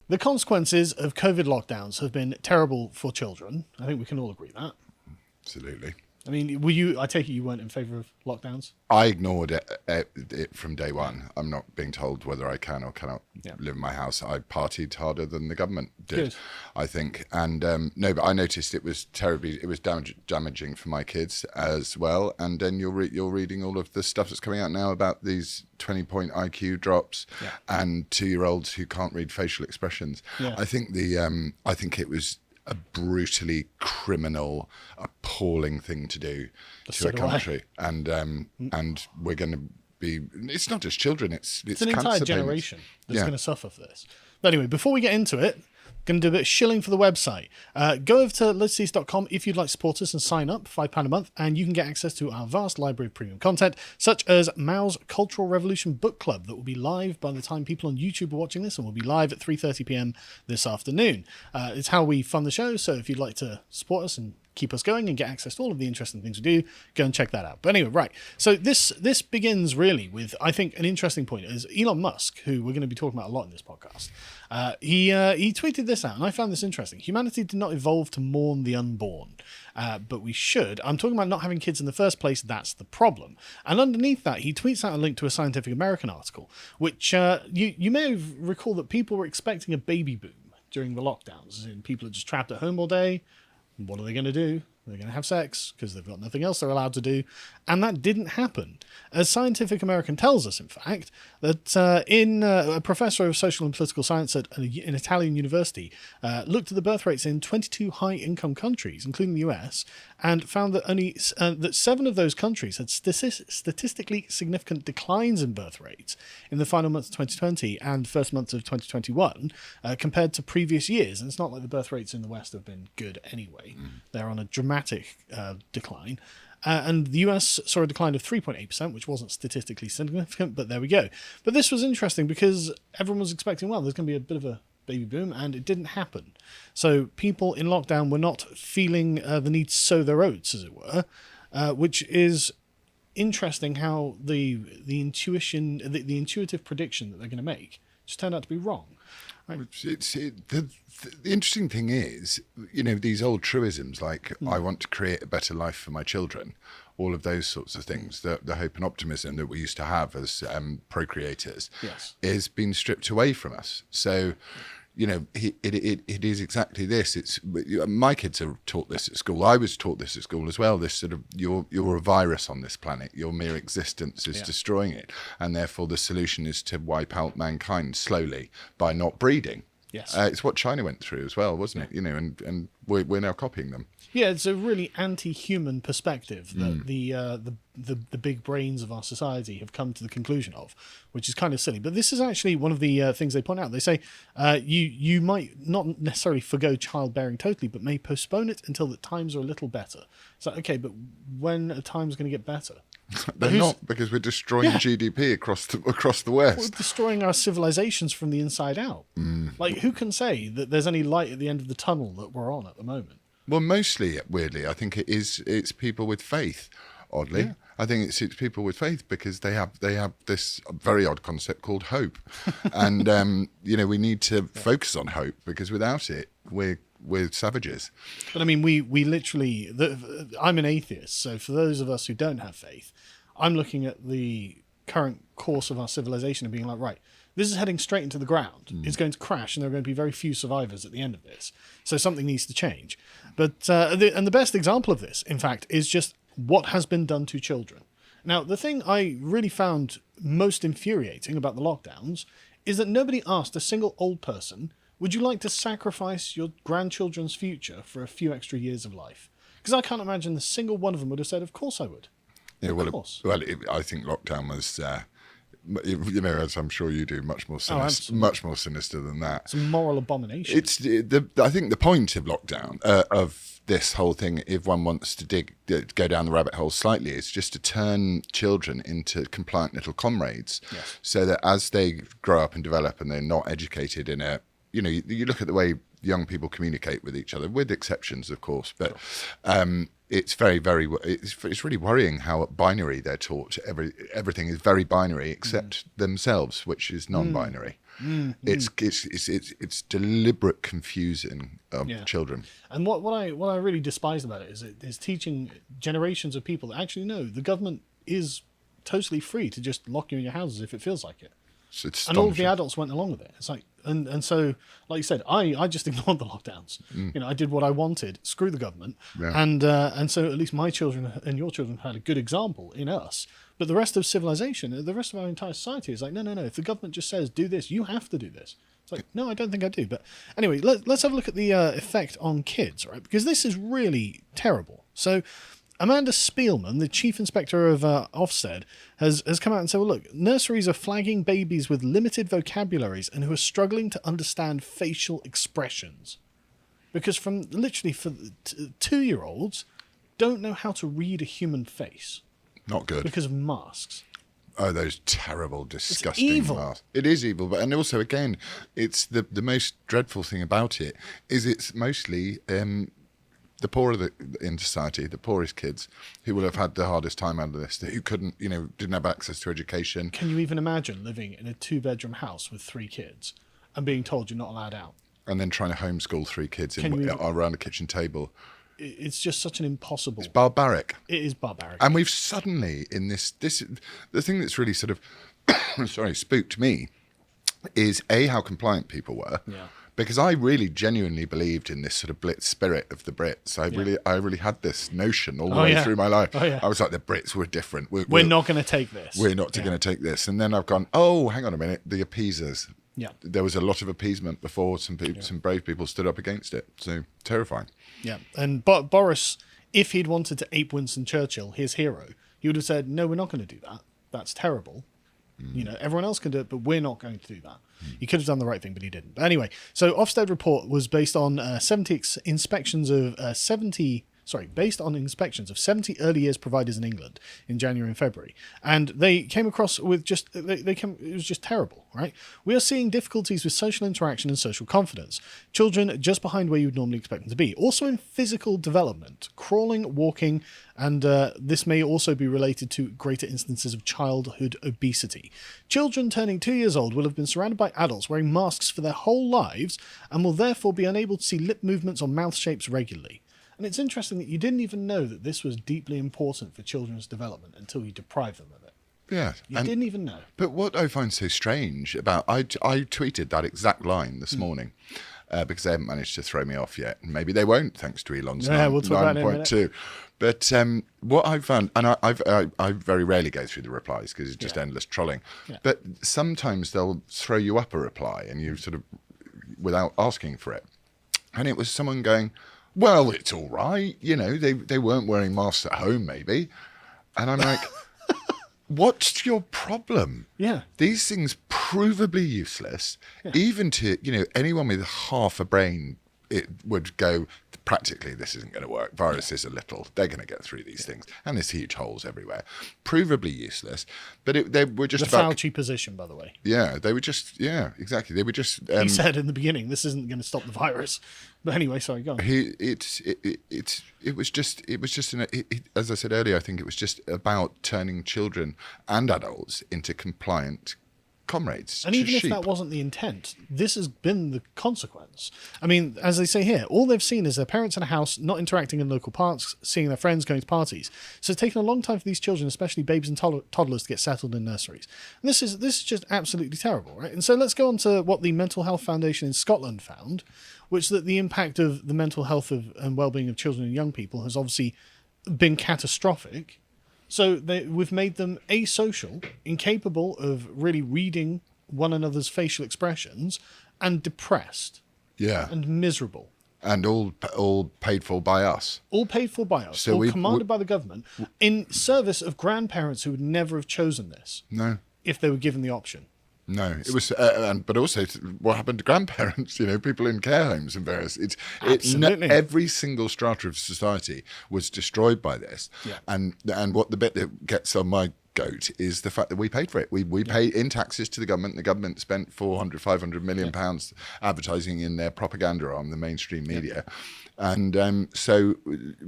The consequences of COVID lockdowns have been terrible for children. I think we can all agree that. Absolutely. I mean, I take it you weren't in favour of lockdowns? I ignored it from day one. I'm not being told whether I can or cannot live in my house. I partied harder than the government did, Good. I think. And no, but I noticed it was damaging for my kids as well. And then you're reading all of the stuff that's coming out now about these 20-point IQ drops and 2-year-olds who can't read facial expressions. Yeah. I think it was a brutally criminal, appalling thing to do to a country, and we're going to be. It's not just children; it's an entire generation that's going to suffer for this. But anyway, before we get into it, going to do a bit of shilling for the website. Go over to lotus.com if you'd like to support us and sign up, £5 a month, and you can get access to our vast library of premium content, such as Mao's Cultural Revolution Book Club, that will be live by the time people on YouTube are watching this, and will be live at 3:30pm this afternoon. It's how we fund the show, so if you'd like to support us and keep us going and get access to all of the interesting things we do, go and check that out. But anyway, right. So this begins really with, I think, an interesting point. Is Elon Musk, who we're going to be talking about a lot in this podcast, he tweeted this out, and I found this interesting. Humanity did not evolve to mourn the unborn, but we should. I'm talking about not having kids in the first place. That's the problem. And underneath that, he tweets out a link to a Scientific American article, which you may have recalled that people were expecting a baby boom during the lockdowns, and people are just trapped at home all day. What are they going to do? They're going to have sex because they've got nothing else they're allowed to do. And that didn't happen. As Scientific American tells us, in fact, that a professor of social and political science at an Italian university looked at the birth rates in 22 high-income countries, including the US, and found that only that 7 of those countries had statistically significant declines in birth rates in the final months of 2020 and first months of 2021 compared to previous years. And it's not like the birth rates in the West have been good anyway. They're on a dramatic decline. And the US saw a decline of 3.8%, which wasn't statistically significant, but there we go. But this was interesting because everyone was expecting, well, there's going to be a bit of a baby boom, and it didn't happen. So people in lockdown were not feeling the need to sow their oats, as it were, which is interesting how the intuitive prediction that they're going to make just turned out to be wrong. Right. The interesting thing is, these old truisms like I want to create a better life for my children, all of those sorts of things, the hope and optimism that we used to have as procreators is being stripped away from us. So, it is exactly this. It's my kids are taught this at school. I was taught this at school as well. This sort of you're a virus on this planet. Your mere existence is destroying it, and therefore the solution is to wipe out mankind slowly by not breeding. Yes, it's what China went through as well, wasn't it? And we're now copying them. Yeah, it's a really anti-human perspective that the big brains of our society have come to the conclusion of, which is kind of silly. But this is actually one of the things they point out. They say you might not necessarily forgo childbearing totally, but may postpone it until the times are a little better. It's like, okay, but when are times going to get better? They're not, because we're destroying GDP across the West. We're destroying our civilizations from the inside out. Like, who can say that there's any light at the end of the tunnel that we're on at the moment? Well, mostly, weirdly, I think it's people with faith. Oddly, I think it's people with faith because they have this very odd concept called hope, and we need to focus on hope because without it, we're savages. But I mean, we literally. I'm an atheist, so for those of us who don't have faith, I'm looking at the current course of our civilization and being like, right, this is heading straight into the ground. It's going to crash, and there are going to be very few survivors at the end of this. So something needs to change. But the best example of this, in fact, is just what has been done to children. Now, the thing I really found most infuriating about the lockdowns is that nobody asked a single old person, would you like to sacrifice your grandchildren's future for a few extra years of life? Because I can't imagine a single one of them would have said, of course I would. Yeah, I think lockdown was, as I'm sure you do, much more sinister than that. It's a moral abomination. I think the point of lockdown, of this whole thing, if one wants to go down the rabbit hole slightly, is just to turn children into compliant little comrades, so that as they grow up and develop and they're not educated in a, you look at the way young people communicate with each other, with exceptions, of course, but it's it's really worrying how binary they're taught. Everything is very binary except themselves, which is non-binary. It's deliberate confusing of children. And what I really despise about it is teaching generations of people that actually no, the government is totally free to just lock you in your houses if it feels like it. And all of the adults went along with it. It's like, and so, like you said, I just ignored the lockdowns. You know, I did what I wanted. Screw the government. Yeah. And so at least my children and your children had a good example in us. But the rest of civilization, the rest of our entire society is like, no. If the government just says do this, you have to do this. It's like, no, I don't think I do. But anyway, let's have a look at the effect on kids, right? Because this is really terrible. So Amanda Spielman, the chief inspector of Ofsted, has come out and said, well, look, nurseries are flagging babies with limited vocabularies and who are struggling to understand facial expressions. Because for 2-year-olds don't know how to read a human face. Not good. Because of masks. Oh, those terrible, disgusting evil. masks. It is evil, but and also, again, it's the most dreadful thing about it is it's mostly the poorer in society, the poorest kids, who will have had the hardest time out of this, who couldn't, didn't have access to education. Can you even imagine living in a 2-bedroom house with 3 kids and being told you're not allowed out? And then trying to homeschool 3 kids around a kitchen table. It's just such an impossible... It's barbaric. It is barbaric. And we've suddenly, in this the thing that's really sort of, spooked me is how compliant people were. Yeah. Because I really genuinely believed in this sort of Blitz spirit of the Brits. I really had this notion all the way through my life. Oh, yeah. I was like, the Brits were different. We're not going to take this. We're not going to take this. And then I've gone, oh, hang on a minute, the appeasers. Yeah. There was a lot of appeasement before some brave people stood up against it. So terrifying. Yeah. And Boris, if he'd wanted to ape Winston Churchill, his hero, he would have said, no, we're not going to do that. That's terrible. Everyone else can do it, but we're not going to do that. He could have done the right thing, but he didn't. But anyway, so Ofsted report was based on 70 inspections of 70 70 early years providers in England in January and February. And they came across with it was just terrible, right? We are seeing difficulties with social interaction and social confidence. Children just behind where you would normally expect them to be. Also in physical development, crawling, walking, and this may also be related to greater instances of childhood obesity. Children turning 2 years old will have been surrounded by adults wearing masks for their whole lives and will therefore be unable to see lip movements or mouth shapes regularly. And it's interesting that you didn't even know that this was deeply important for children's development until you deprive them of it. Yeah. You didn't even know. But what I find so strange about... I tweeted that exact line this morning because they haven't managed to throw me off yet. And maybe they won't, thanks to Elon's we'll talk about it in a minute. 9.2. But what I've found... And I very rarely go through the replies because it's just endless trolling. Yeah. But sometimes they'll throw you up a reply and you sort of... without asking for it. And it was someone going... Well, it's all right. They weren't wearing masks at home, maybe. And I'm like, what's your problem? Yeah. These things provably useless. Yeah. Even to, anyone with half a brain, it would go, practically, this isn't going to work. Viruses are little. They're going to get through these things. And there's huge holes everywhere. Provably useless. But they were just the Fauci position, by the way. Yeah, they were just, exactly. They were just... he said in the beginning, this isn't going to stop the virus. But anyway, sorry, go on. As I said earlier, I think it was just about turning children and adults into compliant comrades. And even sheep. if that wasn't the intent, this has been the consequence. I mean, as they say here, all they've seen is their parents in a house, not interacting in local parks, seeing their friends, going to parties. So it's taken a long time for these children, especially babies and toddlers, to get settled in nurseries. And this is just absolutely terrible, right? And so let's go on to what the Mental Health Foundation in Scotland found, which that the impact of the mental health and well-being of children and young people has obviously been catastrophic. So we've made them asocial, incapable of really reading one another's facial expressions, and depressed. Yeah. And miserable. And all paid for by us. All paid for by us. So all commanded by the government in service of grandparents who would never have chosen this. No. If they were given the option. No, it was, but also what happened to grandparents? People in care homes and various. Every single strata of society was destroyed by this. Yeah. And what the bit that gets on my scapegoat is the fact that we paid for it. We pay in taxes to the government. The government spent 400, 500 million pounds advertising in their propaganda arm, the mainstream media. And so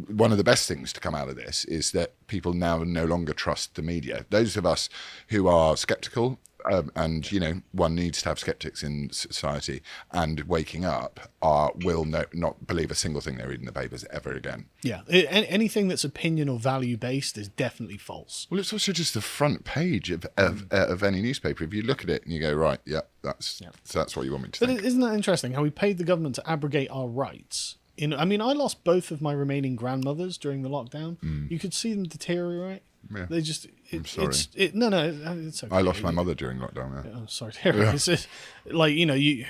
one of the best things to come out of this is that people now no longer trust the media. Those of us who are sceptical, and one needs to have skeptics in society, and waking up will not believe a single thing they read in the papers ever again. Yeah, anything that's opinion or value based is definitely false. Well, it's also just the front page of any newspaper. If you look at it and you go, right, that's what you want me to think. But isn't that interesting? How we paid the government to abrogate our rights. I lost both of my remaining grandmothers during the lockdown. You could see them deteriorate. Yeah. They just. I'm sorry. It's okay. I lost my mother during lockdown. Yeah. I'm sorry to hear it. It's just, you.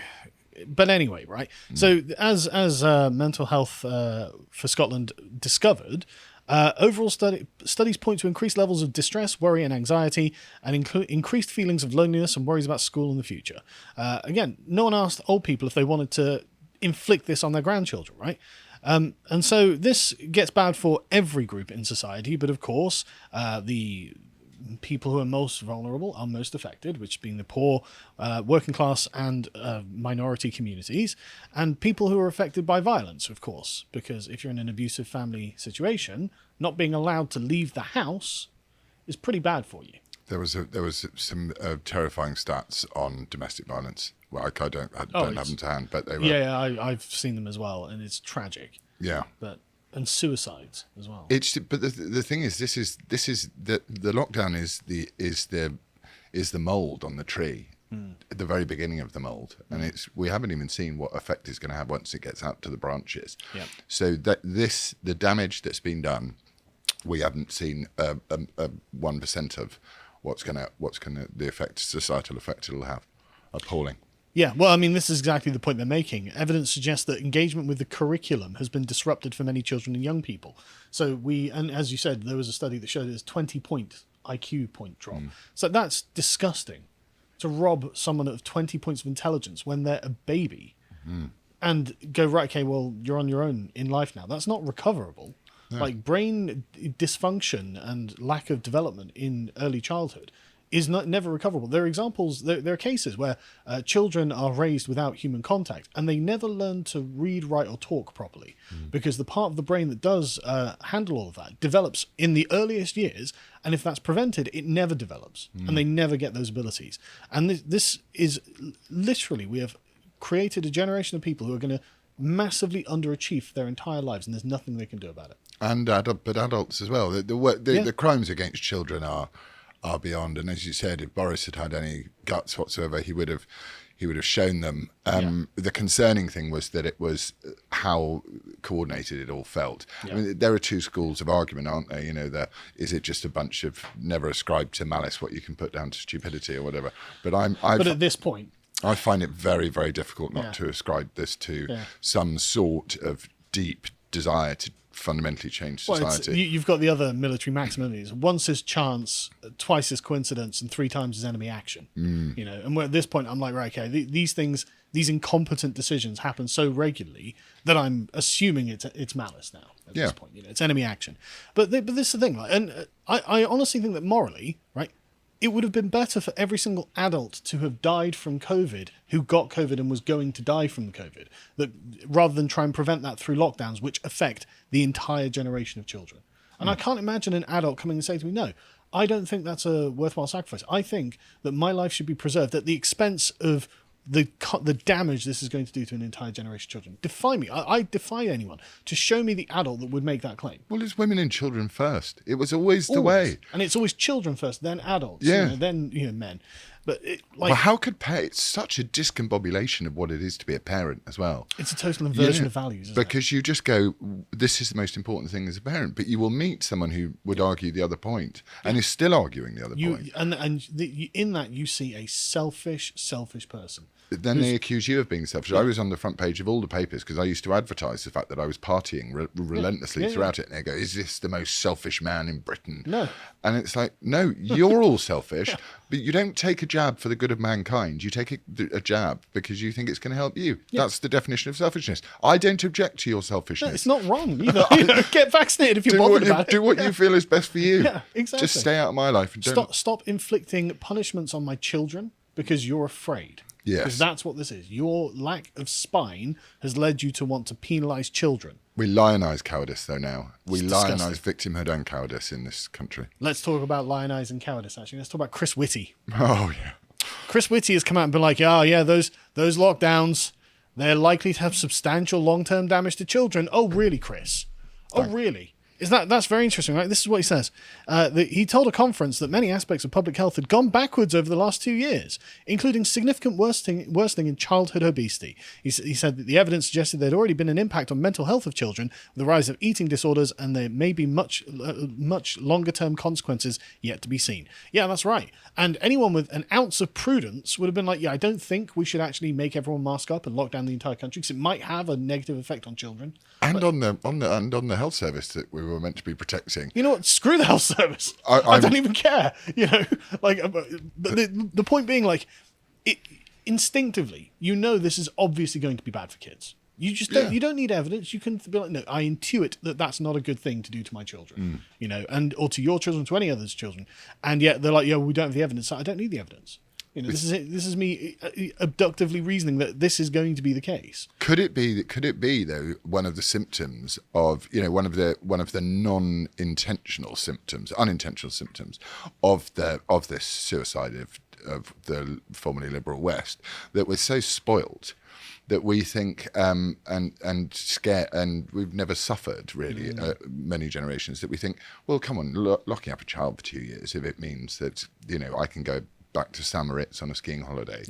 But anyway, right? So as Mental Health for Scotland discovered, overall studies point to increased levels of distress, worry, and anxiety, and increased feelings of loneliness and worries about school in the future. Again, no one asked old people if they wanted to inflict this on their grandchildren, right? And so this gets bad for every group in society, but of course, the people who are most vulnerable are most affected, which being the poor, working class, and minority communities, and people who are affected by violence, of course, because if you're in an abusive family situation, not being allowed to leave the house is pretty bad for you. There was some terrifying stats on domestic violence. Well, I don't have them to hand, but they were. Yeah, I've seen them as well, and it's tragic. Yeah. And suicides as well. But the thing is, this is the lockdown is the mold on the tree at the very beginning of the mold, and we haven't even seen what effect it's going to have once it gets out to the branches. Yeah. So the damage that's been done, we haven't seen 1% of what's gonna the societal effect it'll have. Appalling. Yeah, well, this is exactly the point they're making. Evidence suggests that engagement with the curriculum has been disrupted for many children and young people. So and as you said, there was a study that showed there's 20-point IQ point drop. So that's disgusting, to rob someone of 20 points of intelligence when they're a baby and go, right, okay, well, you're on your own in life now. That's not recoverable. Yeah. Like brain dysfunction and lack of development in early childhood is never recoverable. There are examples, there are cases where children are raised without human contact and they never learn to read, write, or talk properly because the part of the brain that does handle all of that develops in the earliest years, and if that's prevented, it never develops and they never get those abilities. And this is literally, we have created a generation of people who are going to massively underachieve for their entire lives, and there's nothing they can do about it. And but adults as well. The crimes against children are beyond. And as you said, if Boris had any guts whatsoever, he would have shown them. The concerning thing was that it was how coordinated it all felt. Yeah. There are two schools of argument, aren't there? Is it just a bunch of never ascribed to malice what you can put down to stupidity or whatever? But at this point, I find it very, very difficult not to ascribe this to some sort of deep desire to fundamentally change society. Well, you've got the other military maxim: once is chance, twice is coincidence, and three times is enemy action. And we're at this point, I'm like, right, okay, these things, these incompetent decisions happen so regularly that I'm assuming it's malice now. At this point, it's enemy action. But this is the thing, and I honestly think that morally, right, it would have been better for every single adult to have died from COVID who got COVID and was going to die from the COVID, rather than try and prevent that through lockdowns, which affect the entire generation of children. And I can't imagine an adult coming and saying to me, no, I don't think that's a worthwhile sacrifice. I think that my life should be preserved at the expense of the damage this is going to do to an entire generation of children. Defy me. I defy anyone to show me the adult that would make that claim. Well, it's women and children first. It was always the way. And it's always children first, then adults, then men. But how could it's such a discombobulation of what it is to be a parent as well. It's a total inversion of values, isn't because you just go, this is the most important thing as a parent, but you will meet someone who would argue the other point and is still arguing the other point. In that you see a selfish person. Then they accuse you of being selfish. I was on the front page of all the papers because I used to advertise the fact that I was partying relentlessly throughout it. And they go, is this the most selfish man in Britain? No. And it's like, no, you're all selfish, but you don't take a jab for the good of mankind. You take a jab because you think it's going to help you. Yeah. That's the definition of selfishness. I don't object to your selfishness. No, it's not wrong either. Get vaccinated if you're bothered about it. Do what you feel is best for you. Yeah, exactly. Just stay out of my life. And Stop inflicting punishments on my children because you're afraid. Yes. Because that's what this is. Your lack of spine has led you to want to penalise children. We lionise cowardice, though, now. We disgusting. lionise victimhood and cowardice in this country. Let's talk about lionising cowardice, actually. Let's talk about Chris Whitty. Oh, yeah. Chris Whitty has come out and been like, oh, yeah, those lockdowns, they're likely to have substantial long-term damage to children. Oh, really, Chris? Oh, really? That's very interesting, right? This is what he says. He told a conference that many aspects of public health had gone backwards over the last 2 years, including significant worsening in childhood obesity. He said that the evidence suggested there had already been an impact on mental health of children with the rise of eating disorders, and there may be much longer-term consequences yet to be seen. Yeah, that's right. And anyone with an ounce of prudence would have been like, yeah, I don't think we should actually make everyone mask up and lock down the entire country because it might have a negative effect on children. And on the health service that we were meant to be protecting. You know what? Screw the health service. I don't even care. But the point being, instinctively, this is obviously going to be bad for kids. You just don't. You don't need evidence. You can be like, no, I intuit that that's not a good thing to do to my children. Or to your children, to any other's children. And yet they're like, yeah, we don't have the evidence. I don't need the evidence. This is it. This is me abductively reasoning that this is going to be the case. Could it be though one of the symptoms of one of the unintentional symptoms of this suicide of the formerly liberal West, that we're so spoilt that we think and scared, and we've never suffered really many generations, that we think, well, come on, locking up a child for 2 years if it means that I can go back to St. Moritz on a skiing holiday.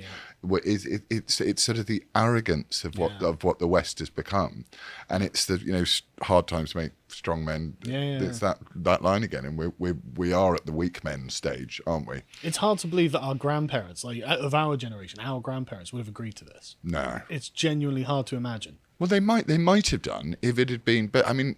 It's sort of the arrogance of what the West has become, and it's the hard times make strong men. It's that line again, and we are at the weak men stage, aren't we? It's hard to believe that our grandparents, of our generation, our grandparents would have agreed to this. No, it's genuinely hard to imagine. Well, they might have done if it had been, but I mean,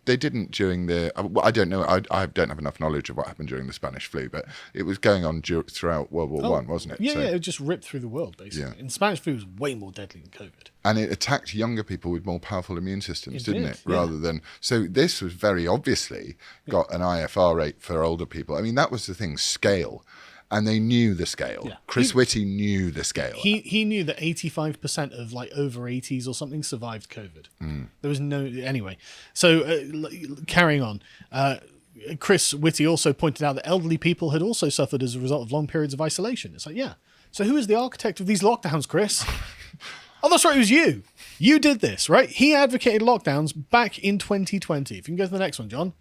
they didn't during the. I don't know. I don't have enough knowledge of what happened during the Spanish flu, but it was going on throughout World War One, wasn't it? Yeah, it just ripped through the world basically. Yeah. And Spanish flu was way more deadly than COVID. And it attacked younger people with more powerful immune systems, didn't it? Rather than this was very obviously got an IFR rate for older people. I mean, that was the thing, scale. And they knew the scale. Yeah. Chris Whitty knew the scale. He knew that 85% of over 80s or something survived COVID. There was anyway. So carrying on, Chris Whitty also pointed out that elderly people had also suffered as a result of long periods of isolation. It's like, yeah. So who is the architect of these lockdowns, Chris? Oh, that's right. It was you. You did this, right? He advocated lockdowns back in 2020. If you can go to the next one, John.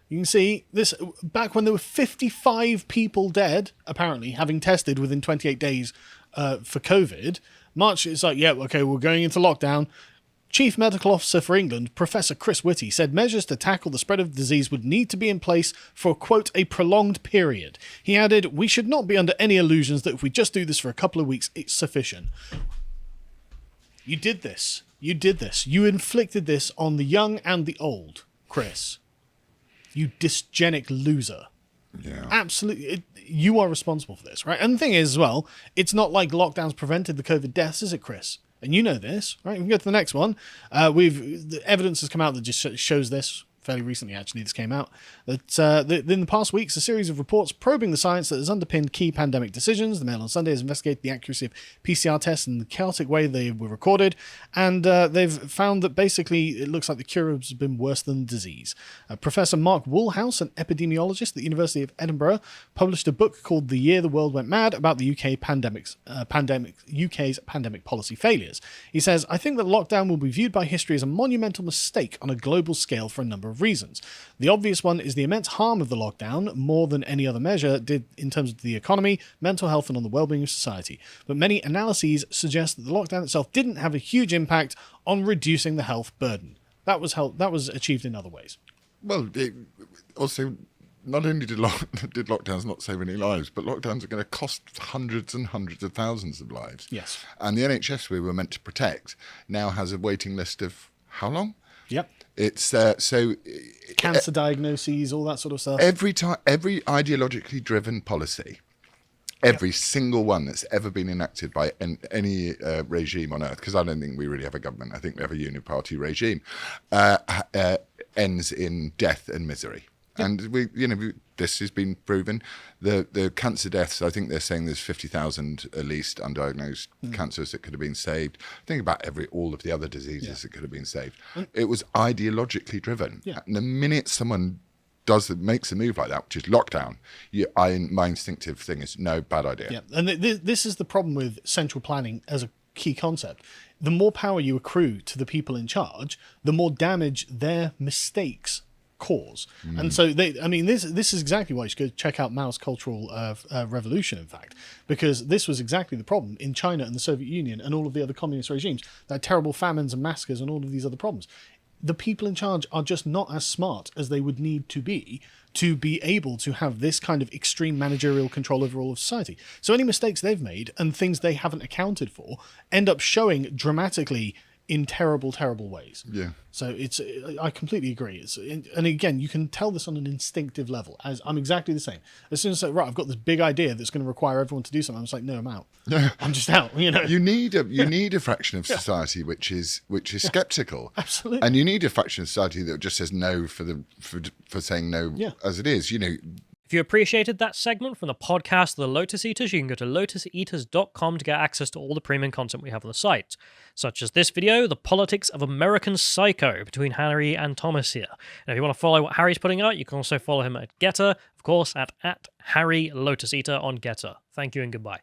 You can see this back when there were 55 people dead, apparently, having tested within 28 days for COVID. March, it's like, yeah, okay, we're going into lockdown. Chief Medical Officer for England, Professor Chris Whitty, said measures to tackle the spread of the disease would need to be in place for, quote, a prolonged period. He added, we should not be under any illusions that if we just do this for a couple of weeks, it's sufficient. You did this. You did this. You inflicted this on the young and the old, Chris. You dysgenic loser. Yeah. Absolutely. You are responsible for this, right? And the thing is, as well, it's not like lockdowns prevented the COVID deaths, is it, Chris? And you know this, right? We can go to the next one. The evidence has come out that just shows this. Fairly recently, actually, this came out, that in the past weeks, a series of reports probing the science that has underpinned key pandemic decisions. The Mail on Sunday has investigated the accuracy of PCR tests and the chaotic way they were recorded, and they've found that basically it looks like the cure has been worse than the disease. Professor Mark Woolhouse, an epidemiologist at the University of Edinburgh, published a book called The Year the World Went Mad about the UK's pandemic policy failures. He says, I think that lockdown will be viewed by history as a monumental mistake on a global scale for a number of reasons. The obvious one is the immense harm of the lockdown, more than any other measure did in terms of the economy, mental health, and on the well-being of society. But many analyses suggest that the lockdown itself didn't have a huge impact on reducing the health burden. That was achieved in other ways. Well, also, not only did lockdowns not save any lives, but lockdowns are going to cost hundreds and hundreds of thousands of lives. Yes. And the NHS we were meant to protect now has a waiting list of how long? Yep. It's cancer diagnoses, all that sort of stuff. Every ideologically driven policy Every single one that's ever been enacted by any regime on earth, because I don't think we really have a government. I think we have a uniparty regime, ends in death and misery. And this has been proven. The cancer deaths, I think they're saying there's 50,000 at least undiagnosed cancers that could have been saved. Think about all of the other diseases that could have been saved. It was ideologically driven. Yeah. And the minute someone makes a move like that, which is lockdown, my instinctive thing is no, bad idea. Yeah, and this is the problem with central planning as a key concept. The more power you accrue to the people in charge, the more damage their mistakes cause. And so this is exactly why you should go check out Mao's Cultural Revolution, in fact, because this was exactly the problem in China and the Soviet Union and all of the other communist regimes. There are terrible famines and massacres and all of these other problems. The people in charge are just not as smart as they would need to be able to have this kind of extreme managerial control over all of society. So any mistakes they've made and things they haven't accounted for end up showing dramatically in terrible, terrible ways. Yeah. So I completely agree. And again, you can tell this on an instinctive level. As I'm exactly the same. As soon as I've got this big idea that's going to require everyone to do something, I'm just like, no, I'm out. I'm just out. You need a fraction of society which is skeptical. Absolutely. And you need a fraction of society that just says no for saying no as it is. If you appreciated that segment from the podcast The Lotus Eaters, you can go to lotuseaters.com to get access to all the premium content we have on the site, such as this video, The Politics of American Psycho, between Harry and Thomas here. And if you want to follow what Harry's putting out, you can also follow him at Getter, of course, at Harry Lotus Eater on Getter. Thank you and goodbye.